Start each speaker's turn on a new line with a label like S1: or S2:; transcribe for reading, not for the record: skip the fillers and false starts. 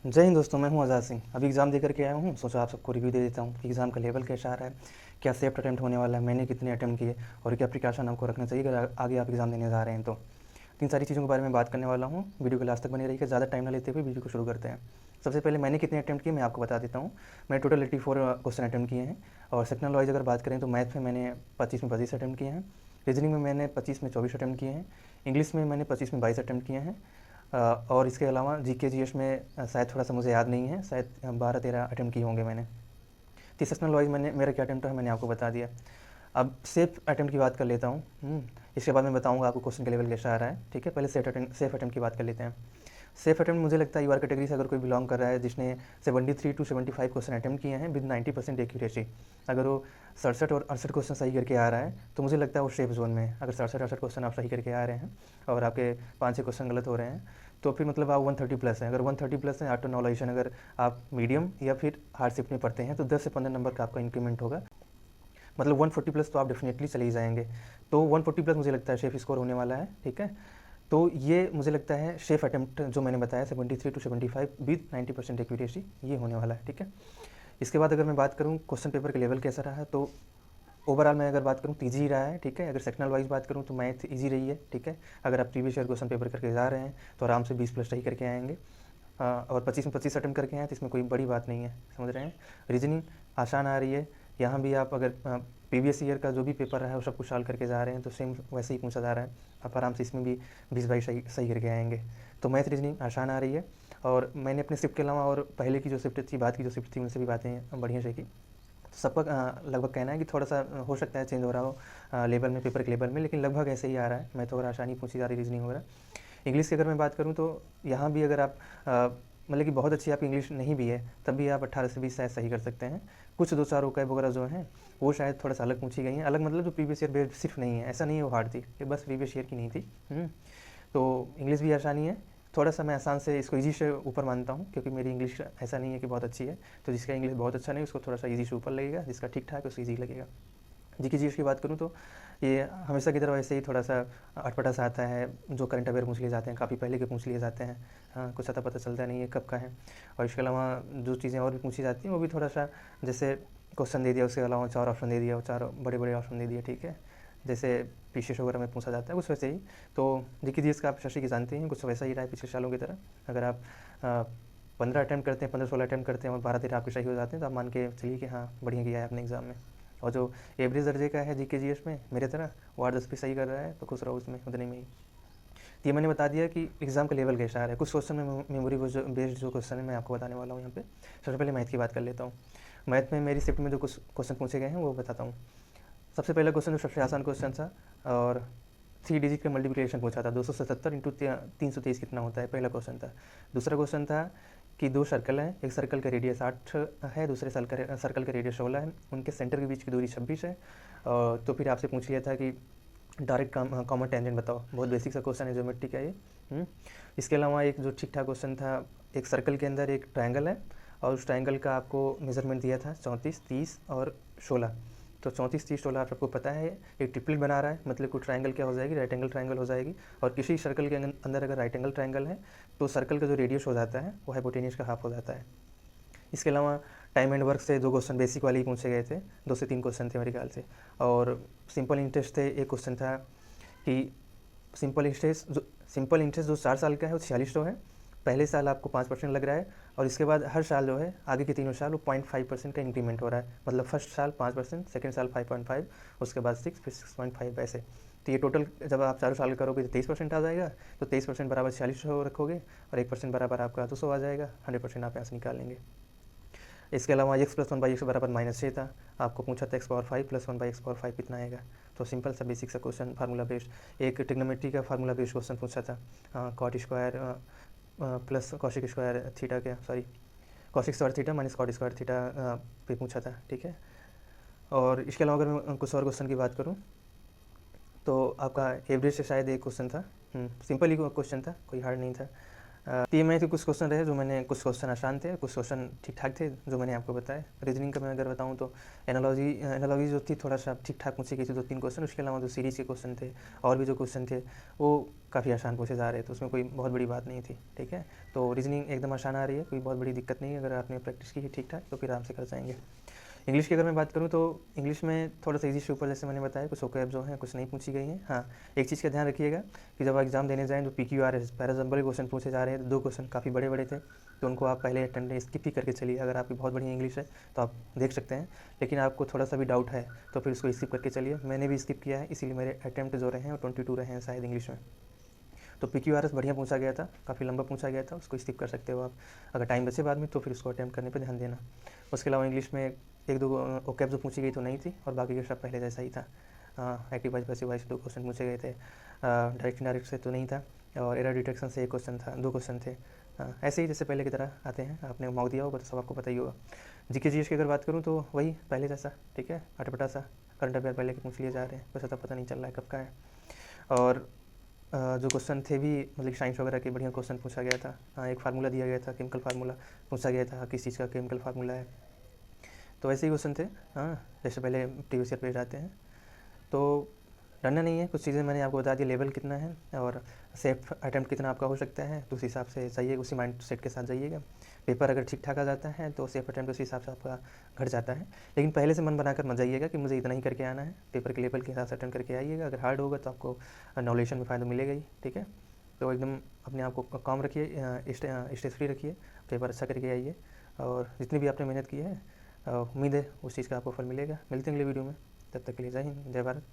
S1: जय हिंद दोस्तों, मैं हूं आज़ाद सिंह। अभी एग्ज़ाम दे करके आया हूं, सोचा आप सबको रिव्यू दे देता हूं कि एग्ज़ाम का लेवल कैसा आ रहा है, क्या सेफ्ट अटेम्प्ट होने वाला है, मैंने कितने अटेम्प्ट किए और क्या प्रिकॉशन आपको रखना चाहिए अगर आगे आप एग्ज़ाम देने जा रहे हैं तो। इन सारी चीज़ों के बारे में बात करने वाला हूँ। वीडियो को लास्ट तक बने रहिएगा। ज़्यादा टाइम ना लेते हुए वीडियो को शुरू करते हैं। सबसे पहले मैंने कितने अटेम्प्ट किए मैं आपको बता देता हूँ। मैं टोटल 84 क्वेश्चन अटेम्प्ट किए हैं। और सेक्शनल वाइज अगर बात करें तो मैथ में मैंने 25 में 25 अटेम्प्ट किए हैं, रीजनिंग में मैंने 25 में 24 अटेम्प्ट किए हैं, इंग्लिश में मैंने 25 में 22 अटेम्प्ट किए हैं। और इसके अलावा जीके जीएस में शायद थोड़ा सा मुझे याद नहीं है, शायद 12-13 अटेम्प्ट किए होंगे मैंने। तो सेक्शनल वाइज मैंने मेरा क्या अटेम्प्ट है मैंने आपको बता दिया। अब सेफ अटेम्प्ट की बात कर लेता हूँ। इसके बाद मैं बताऊँगा आपको क्वेश्चन का लेवल कैसा आ रहा है। ठीक है, पहले सेफ अटेम्प्ट की बात कर लेते हैं। सेफ अटेम्प्ट मुझे लगता है यूआर कैटेगरी से अगर कोई बिलोंग कर रहा है जिसने 73 टू 75 क्वेश्चन अटेम्प्ट किए हैं विद 90% एक्यूरेसी, अगर वो 67 और 68 क्वेश्चन सही करके आ रहा है तो मुझे लगता है वो सेफ जोन में है। अगर 67-68 क्वेश्चन आप सही करके आ रहे हैं और आपके 5-6 क्वेश्चन गलत हो रहे हैं तो फिर मतलब आप 130 प्लस हैं। अगर 130 प्लस है आफ्टर नॉलेजेशन, अगर आप मीडियम या फिर हार्ड शिफ्ट में पढ़ते हैं तो 10 से 15 नंबर का आपका इंक्रीमेंट होगा। मतलब 140 प्लस तो आप डेफिनेटली चले ही जाएंगे। तो 140 प्लस मुझे लगता है सेफ स्कोर होने वाला है। ठीक है, तो ये मुझे लगता है सेफ अटेम्प्ट जो मैंने बताया 73 टू 75 विद 90% एक्यूरेसी, ये होने वाला है। ठीक है, इसके बाद अगर मैं बात करूँ क्वेश्चन पेपर का लेवल कैसा रहा है तो ओवरऑल मैं अगर बात करूँ तो ईजी ही रहा है। ठीक है, अगर सेक्शनल वाइज बात करूँ तो मैथ ईजी रही है। ठीक है, अगर आप प्रीवियस ईयर क्वेश्चन पेपर करके जा रहे हैं तो आराम से 20 प्लस सही करके आएंगे। और 25 में 25 अटेम्प्ट करके आए तो इसमें कोई बड़ी बात नहीं है, समझ रहे हैं। रीजनिंग आसान आ रही है, यहाँ भी आप अगर प्रीवियस ईयर का जो भी पेपर रहा है वो सब कुछ सॉल्व करके जा रहे हैं तो सेम वैसे ही पूछा जा रहा है, आप आराम से इसमें भी 20-22 सही सही करके आएंगे। तो मैथ रीजनिंग आसान आ रही है। और मैंने अपने शिफ्ट के अलावा और पहले की जो शिफ्ट थी, बात की जो शिफ्ट थी, उनसे भी बातें बढ़िया से की। तो सबका लगभग कहना है कि थोड़ा सा हो सकता है चेंज हो रहा हो लेवल में, पेपर के लेवल में, लेकिन लगभग ऐसे ही आ रहा है। मैथ वगैरह आसानी पूछी जा रही, रीजनिंग वगैरह। इंग्लिश की अगर मैं बात करूँ तो यहाँ भी अगर आप मतलब कि बहुत अच्छी आपकी इंग्लिश नहीं भी है तब भी आप 18 से 20 शायद सही कर सकते हैं। कुछ दो चार ओकैब वगैरह जो हैं वो शायद थोड़ा सा अलग पूछी गई हैं। अलग मतलब जो प्रीवियस ईयर बेस्ड सिर्फ नहीं है, ऐसा नहीं है वो हार्ड थी, ये बस प्रीवियस ईयर की नहीं थी। तो इंग्लिश भी आसानी है। थोड़ा सा मैं आसान से इसको ईजी से ऊपर मानता हूँ क्योंकि मेरी इंग्लिश ऐसा नहीं है कि बहुत अच्छी है। तो जिसका इंग्लिश बहुत अच्छा नहीं उसको थोड़ा सा ईजी से ऊपर लगेगा, जिसका ठीक ठाक है उसको ईजी लगेगा। जीके जीएस की बात करूँ तो ये हमेशा की तरह ऐसे ही थोड़ा सा अटपटा सा आता है। जो करंट अवेयर पूछ लिए जाते हैं काफ़ी पहले के पूछ लिए जाते हैं। हाँ, कुछ अता पता चलता नहीं है कब का है। और इसके अलावा जो चीज़ें और भी पूछी जाती हैं वो भी थोड़ा सा, जैसे क्वेश्चन दे दिया उसके अलावा 4 ऑप्शन दे दिया, 4 बड़े बड़े ऑप्शन दे दिए। ठीक है, जैसे पीसीएस वगैरह में पूछा जाता है कुछ वैसे ही। तो जीके जीएस का आप शशि की जानते हैं, कुछ वैसा ही रहा है पिछले सालों की तरह। अगर आप 15 अटैम्प्ट करते हैं, 15-16 अटैम्प्ट करते हैं और 12-13 आपके सही हो जाते हैं तो आप मान के चलिए कि हाँ बढ़िया किया है अपने एग्ज़ाम में। और जो एवरेज दर्जे का है जीके जीएस में मेरे तरह, वो 8-10 भी सही कर रहा है तो खुश रहो उसमें, उतने में ही। तो ये मैंने बता दिया कि एग्ज़ाम का लेवल कैसा आ रहा है। कुछ क्वेश्चन में मेमोरी बेस्ड जो क्वेश्चन है मैं आपको बताने वाला हूँ यहाँ पे। सबसे पहले मैथ की बात कर लेता हूँ। मैथ में मेरी शिफ्ट में जो कुछ क्वेश्चन पूछे गए हैं वो बताता हूँ। सबसे पहला क्वेश्चन जो सबसे आसान क्वेश्चन था, और 3 डिजिट का मल्टीप्लिकेशन पूछा था। 277 इंटू 323 कितना होता है, पहला क्वेश्चन था। दूसरा क्वेश्चन था कि 2 सर्कल हैं, एक सर्कल का रेडियस 8 है, दूसरे सर्कल का रेडियस 16 है, उनके सेंटर के बीच की दूरी 26 है। तो फिर आपसे पूछ लिया था कि डायरेक्ट कॉमन टेंजेंट बताओ। बहुत बेसिक सा क्वेश्चन है, ज्योमेट्री का ये। इसके अलावा एक जो ठीक ठाक क्वेश्चन था, एक सर्कल के अंदर एक ट्रायंगल है और उस ट्रायंगल का आपको मेजरमेंट दिया था 34, 30 और 16। तो 34, 30, 16 आप सबको पता है एक ट्रिपलेट बना रहा है, मतलब कोई ट्रायंगल क्या हो जाएगी, राइट एंगल ट्रायंगल हो जाएगी। और किसी सर्कल के अंदर अगर राइट एंगल ट्रायंगल है तो सर्कल का जो रेडियस हो जाता है वो हाइपोटेन्यूज का हाफ हो जाता है। इसके अलावा टाइम एंड वर्क से 2 क्वेश्चन बेसिक वाले ही पूछे गए थे, 2 से 3 क्वेश्चन थे मेरे ख्याल से। और सिंपल इंटरेस्ट थे, एक क्वेश्चन था कि सिंपल इंटरेस्ट जो 4 साल का है वो 4600 है। पहले साल आपको 5% लग रहा है और इसके बाद हर साल जो है आगे के तीनों साल वो 0.5% का इंक्रीमेंट हो रहा है। मतलब फर्स्ट साल 5%, सेकेंड साल 5.5, उसके बाद 6, फिर 6.5 ऐसे। तो ये टोटल जब आप 4 साल करोगे तो 23% आ जाएगा। तो 23% बराबर 4600 रखोगे और 1% बराबर आपका 200 आ जाएगा। 100% आप यहाँ से निकाल लेंगे। इसके अलावा x + 1/x बराबर -6 था। आपको पूछा था x⁴ + 1/x⁴ कितना आएगा। तो सिंपल सा बेसिक सा क्वेश्चन, फार्मूला बेस्ड। एक ट्रिग्नोमेट्री का फार्मूला बेस्ड क्वेश्चन पूछा था, cot square plus cosec square theta क्या sorry cosec square theta minus cot square theta पे पूछा था। ठीक है, और इसके अलावा अगर मैं कुछ और क्वेश्चन की बात करूँ तो आपका एवरेज से शायद एक क्वेश्चन था। सिंपल ही क्वेश्चन था, कोई हार्ड नहीं था। पीएमआई के कुछ क्वेश्चन रहे जो मैंने, कुछ क्वेश्चन आसान थे, कुछ क्वेश्चन ठीक ठाक थे जो मैंने आपको बताया। रीजनिंग का मैं अगर बताऊं तो एनालॉजी जो थी थोड़ा सा ठीक ठाक पूछी गई थी 2-3 क्वेश्चन। उसके अलावा जो सीरीज़ के क्वेश्चन थे और भी जो क्वेश्चन थे वो काफ़ी आसान पूछे जा रहे थे, उसमें कोई बहुत बड़ी बात नहीं थी। ठीक है, तो रीजनिंग एकदम आसान आ रही है, कोई बहुत बड़ी दिक्कत नहीं है। अगर आपने प्रैक्टिस की है ठीक ठाक तो फिर आराम से कर जाएंगे। इंग्लिश की अगर मैं बात करूँ तो इंग्लिश में थोड़ा सा इजी से ऊपर, जैसे मैंने बताया, कुछ वोकैब जो हैं कुछ नहीं पूछी गई हैं। हाँ, एक चीज़ का ध्यान रखिएगा कि जब आप एग्ज़ाम देने जाएँ तो PQRS पैराजम्बल क्वेश्चन पूछे जा रहे हैं, 2 क्वेश्चन काफ़ी बड़े बड़े थे, तो उनको आप पहले अटेम्प्ट स्किप ही करके चलिए। अगर आपकी बहुत बढ़िया इंग्लिश है तो आप देख सकते हैं, लेकिन आपको थोड़ा सा भी डाउट है तो फिर उसको स्किप करके चलिए। मैंने भी स्किप किया है, इसीलिए मेरे अटैम्प्ट जो रहे हैं वो 22 रहे हैं शायद इंग्लिश में। तो PQRS बढ़िया पूछा गया था, काफ़ी लंबा पूछा गया था, उसको स्किप कर सकते हो आप। अगर टाइम बचे बाद में तो फिर उसको अटैम्प्ट करने पे ध्यान देना। उसके अलावा इंग्लिश में 1-2 ओकैब जो पूछी गई तो नहीं थी, और बाकी के सब पहले जैसा ही था। Active voice passive voice 2 question पूछे गए थे, डायरेक्ट इनडायरेक्ट से तो नहीं था, और एरर डिटेक्शन से 1 क्वेश्चन था, 2 क्वेश्चन थे। ऐसे ही जैसे पहले की तरह आते हैं, आपने मॉक दिया होगा तो सब आपको पता ही होगा। जीके जीएस की अगर बात करूँ तो वही पहले जैसा, ठीक है, अटपटा सा करंट अफेयर पहले के पूछ लिए जा रहे हैं, कुछ ऐसा पता नहीं चल रहा है कब का है। और जो क्वेश्चन थे भी मतलब साइंस वगैरह के बढ़िया क्वेश्चन पूछा गया था। हाँ, एक फार्मूला दिया गया था, केमिकल फार्मूला पूछा गया था, किस चीज़ का केमिकल फार्मूला है, तो ऐसे ही क्वेश्चन थे। हाँ, जैसे पहले प्रीवियस ईयर पे जाते हैं, तो डरना नहीं है। कुछ चीज़ें मैंने आपको बता दी, लेवल कितना है और सेफ अटैम्प्ट कितना आपका हो सकता है, तो उस हिसाब से जाइए, उसी माइंड सेट के साथ जाइएगा। पेपर अगर ठीक ठाक आ जाता है तो सेफ अटैम्प्ट उसी हिसाब से आपका घट जाता है, लेकिन पहले से मन बनाकर मत जाइएगा कि मुझे इतना ही करके आना है। पेपर के लेवल के हिसाब से अटैम्प्ट करके आइएगा। अगर हार्ड होगा तो आपको नॉलेज में फ़ायदा मिलेगा ही। ठीक है, तो एकदम अपने आप को काम रखिए, स्ट्रेस फ्री रखिए, पेपर अच्छा करके आइए, और जितनी भी आपने मेहनत की है उम्मीद है उस चीज़ का आपको फल मिलेगा। मिलते हैं अगले वीडियो में, तब तक के लिए जय हिंद, जय भारत।